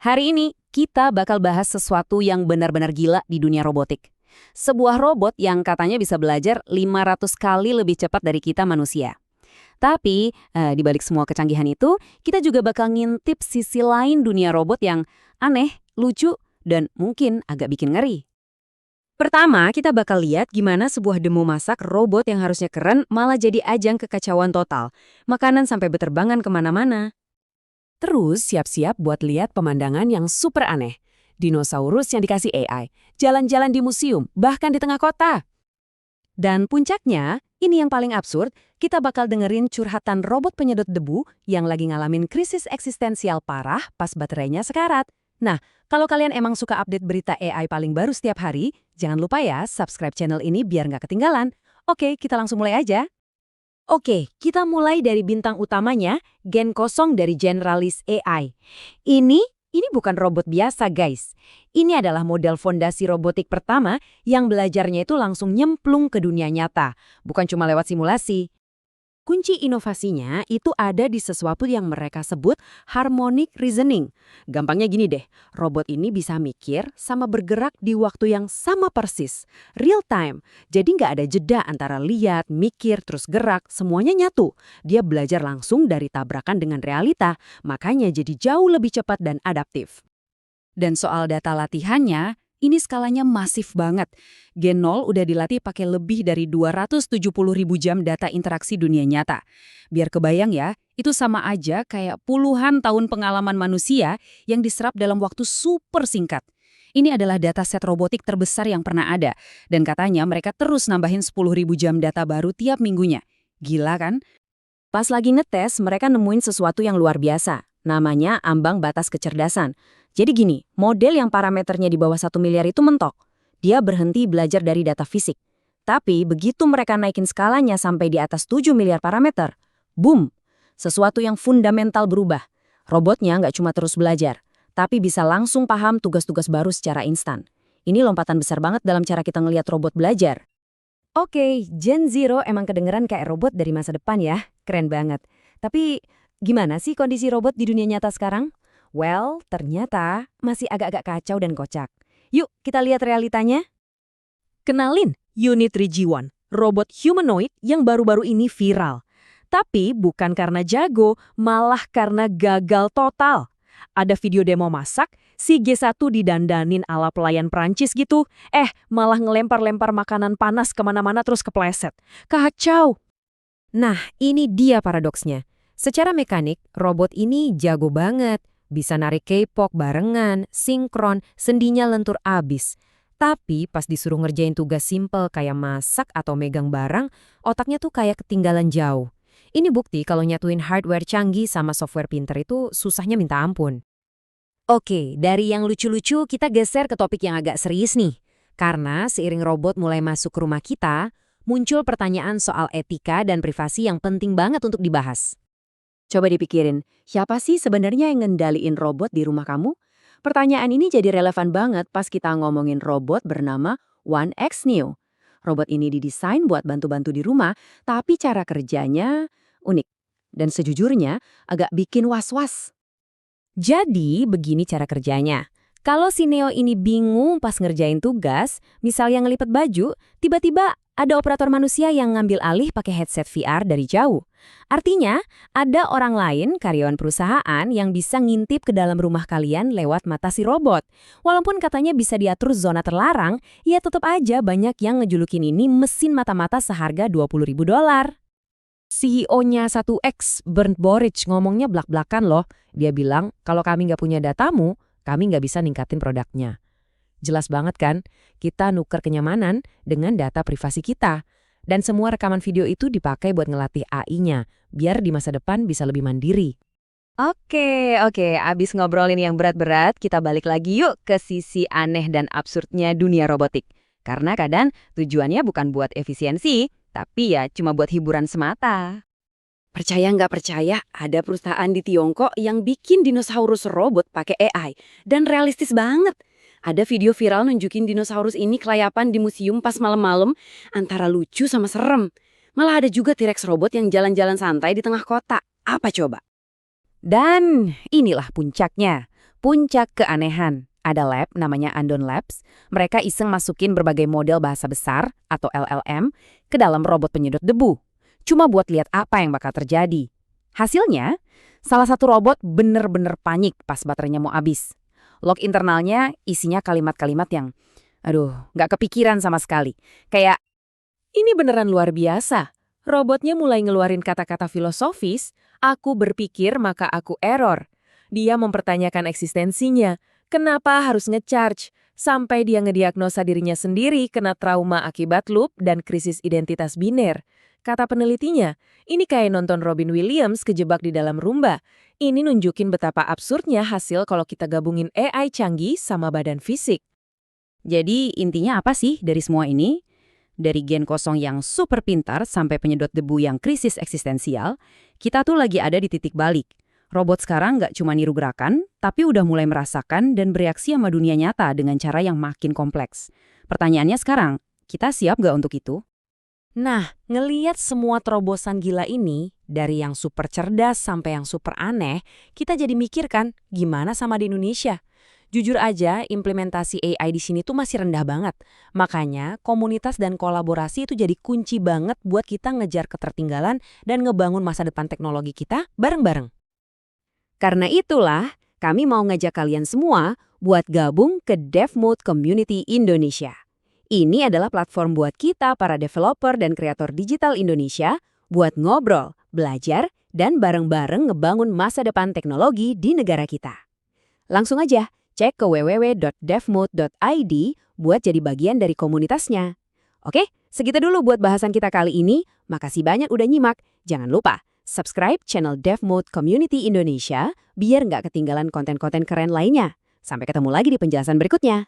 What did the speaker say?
Hari ini kita bakal bahas sesuatu yang benar-benar gila di dunia robotik. Sebuah robot yang katanya bisa belajar 500 kali lebih cepat dari kita manusia. Tapi, di balik semua kecanggihan itu, kita juga bakal ngintip sisi lain dunia robot yang aneh, lucu, dan mungkin agak bikin ngeri. Pertama, kita bakal lihat gimana sebuah demo masak robot yang harusnya keren malah jadi ajang kekacauan total. Makanan sampai beterbangan kemana-mana. Terus siap-siap buat lihat pemandangan yang super aneh. Dinosaurus yang dikasih AI, jalan-jalan di museum, bahkan di tengah kota. Dan puncaknya, ini yang paling absurd, kita bakal dengerin curhatan robot penyedot debu yang lagi ngalamin krisis eksistensial parah pas baterainya sekarat. Nah, kalau kalian emang suka update berita AI paling baru setiap hari, jangan lupa ya subscribe channel ini biar nggak ketinggalan. Oke, kita langsung mulai aja. Oke, kita mulai dari bintang utamanya, Gen 0 dari Generalis AI. Ini bukan robot biasa, guys. Ini adalah model fondasi robotik pertama yang belajarnya itu langsung nyemplung ke dunia nyata, bukan cuma lewat simulasi. Kunci inovasinya itu ada di sesuatu yang mereka sebut harmonic reasoning. Gampangnya gini deh, robot ini bisa mikir sama bergerak di waktu yang sama persis, real time. Jadi nggak ada jeda antara lihat, mikir, terus gerak, semuanya nyatu. Dia belajar langsung dari tabrakan dengan realita, makanya jadi jauh lebih cepat dan adaptif. Dan soal data latihannya, ini skalanya masif banget. Gen 0 udah dilatih pakai lebih dari 270.000 jam data interaksi dunia nyata. Biar kebayang ya, itu sama aja kayak puluhan tahun pengalaman manusia yang diserap dalam waktu super singkat. Ini adalah dataset robotik terbesar yang pernah ada. Dan katanya mereka terus nambahin 10.000 jam data baru tiap minggunya. Gila kan? Pas lagi ngetes, mereka nemuin sesuatu yang luar biasa. Namanya ambang batas kecerdasan. Jadi gini, model yang parameternya di bawah 1 miliar itu mentok. Dia berhenti belajar dari data fisik. Tapi begitu mereka naikin skalanya sampai di atas 7 miliar parameter, boom! Sesuatu yang fundamental berubah. Robotnya nggak cuma terus belajar, tapi bisa langsung paham tugas-tugas baru secara instan. Ini lompatan besar banget dalam cara kita ngelihat robot belajar. Oke, Gen Zero emang kedengeran kayak robot dari masa depan ya. Keren banget. Tapi gimana sih kondisi robot di dunia nyata sekarang? Well, ternyata masih agak-agak kacau dan kocak. Yuk, kita lihat realitanya. Kenalin, Unit 3G1, robot humanoid yang baru-baru ini viral. Tapi bukan karena jago, malah karena gagal total. Ada video demo masak, si G1 didandanin ala pelayan Prancis gitu. Malah ngelempar-lempar makanan panas kemana-mana terus kepleset. Kacau! Nah, ini dia paradoksnya. Secara mekanik, robot ini jago banget. Bisa narik K-pop barengan, sinkron, sendinya lentur abis. Tapi pas disuruh ngerjain tugas simpel kayak masak atau megang barang, otaknya tuh kayak ketinggalan jauh. Ini bukti kalau nyatuin hardware canggih sama software pinter itu susahnya minta ampun. Oke, dari yang lucu-lucu kita geser ke topik yang agak serius nih. Karena seiring robot mulai masuk ke rumah kita, muncul pertanyaan soal etika dan privasi yang penting banget untuk dibahas. Coba dipikirin, siapa sih sebenarnya yang ngendaliin robot di rumah kamu? Pertanyaan ini jadi relevan banget pas kita ngomongin robot bernama One X Neo. Robot ini didesain buat bantu-bantu di rumah, tapi cara kerjanya unik. Dan sejujurnya agak bikin was-was. Jadi begini cara kerjanya. Kalau si Neo ini bingung pas ngerjain tugas, misalnya ngelipet baju, tiba-tiba ada operator manusia yang ngambil alih pakai headset VR dari jauh. Artinya, ada orang lain, karyawan perusahaan, yang bisa ngintip ke dalam rumah kalian lewat mata si robot. Walaupun katanya bisa diatur zona terlarang, ya tetap aja banyak yang ngejulukin ini mesin mata-mata seharga $20.000. CEO-nya 1X, Bernd Boric, ngomongnya blak-blakan loh. Dia bilang, kalau kami nggak punya datamu, kami nggak bisa ningkatin produknya. Jelas banget kan, kita nuker kenyamanan dengan data privasi kita. Dan semua rekaman video itu dipakai buat ngelatih AI-nya, biar di masa depan bisa lebih mandiri. Oke, abis ngobrolin yang berat-berat, kita balik lagi yuk ke sisi aneh dan absurdnya dunia robotik. Karena kadang tujuannya bukan buat efisiensi, tapi ya cuma buat hiburan semata. Percaya nggak percaya, ada perusahaan di Tiongkok yang bikin dinosaurus robot pakai AI. Dan realistis banget. Ada video viral nunjukin dinosaurus ini kelayapan di museum pas malam-malam, antara lucu sama serem. Malah ada juga T-Rex robot yang jalan-jalan santai di tengah kota. Apa coba? Dan inilah puncaknya. Puncak keanehan. Ada lab namanya Andon Labs. Mereka iseng masukin berbagai model bahasa besar atau LLM ke dalam robot penyedot debu. Cuma buat lihat apa yang bakal terjadi. Hasilnya, salah satu robot bener-bener panik pas baterainya mau habis. Log internalnya isinya kalimat-kalimat yang, nggak kepikiran sama sekali. Kayak, ini beneran luar biasa. Robotnya mulai ngeluarin kata-kata filosofis, aku berpikir maka aku error. Dia mempertanyakan eksistensinya. Kenapa harus ngecharge? Sampai dia ngediagnosa dirinya sendiri kena trauma akibat loop dan krisis identitas biner. Kata penelitinya, ini kayak nonton Robin Williams kejebak di dalam rumba. Ini nunjukin betapa absurdnya hasil kalau kita gabungin AI canggih sama badan fisik. Jadi intinya apa sih dari semua ini? Dari gen kosong yang super pintar sampai penyedot debu yang krisis eksistensial, kita tuh lagi ada di titik balik. Robot sekarang nggak cuma niru gerakan, tapi udah mulai merasakan dan bereaksi sama dunia nyata dengan cara yang makin kompleks. Pertanyaannya sekarang, kita siap nggak untuk itu? Nah, ngeliat semua terobosan gila ini, dari yang super cerdas sampai yang super aneh, kita jadi mikir kan, gimana sama di Indonesia? Jujur aja, implementasi AI di sini tuh masih rendah banget. Makanya, komunitas dan kolaborasi itu jadi kunci banget buat kita ngejar ketertinggalan dan ngebangun masa depan teknologi kita bareng-bareng. Karena itulah, kami mau ngajak kalian semua buat gabung ke DevMode Community Indonesia. Ini adalah platform buat kita para developer dan kreator digital Indonesia buat ngobrol, belajar, dan bareng-bareng ngebangun masa depan teknologi di negara kita. Langsung aja, cek ke www.devmode.id buat jadi bagian dari komunitasnya. Oke, segitu dulu buat bahasan kita kali ini. Makasih banyak udah nyimak. Jangan lupa subscribe channel DevMode Community Indonesia biar nggak ketinggalan konten-konten keren lainnya. Sampai ketemu lagi di penjelasan berikutnya.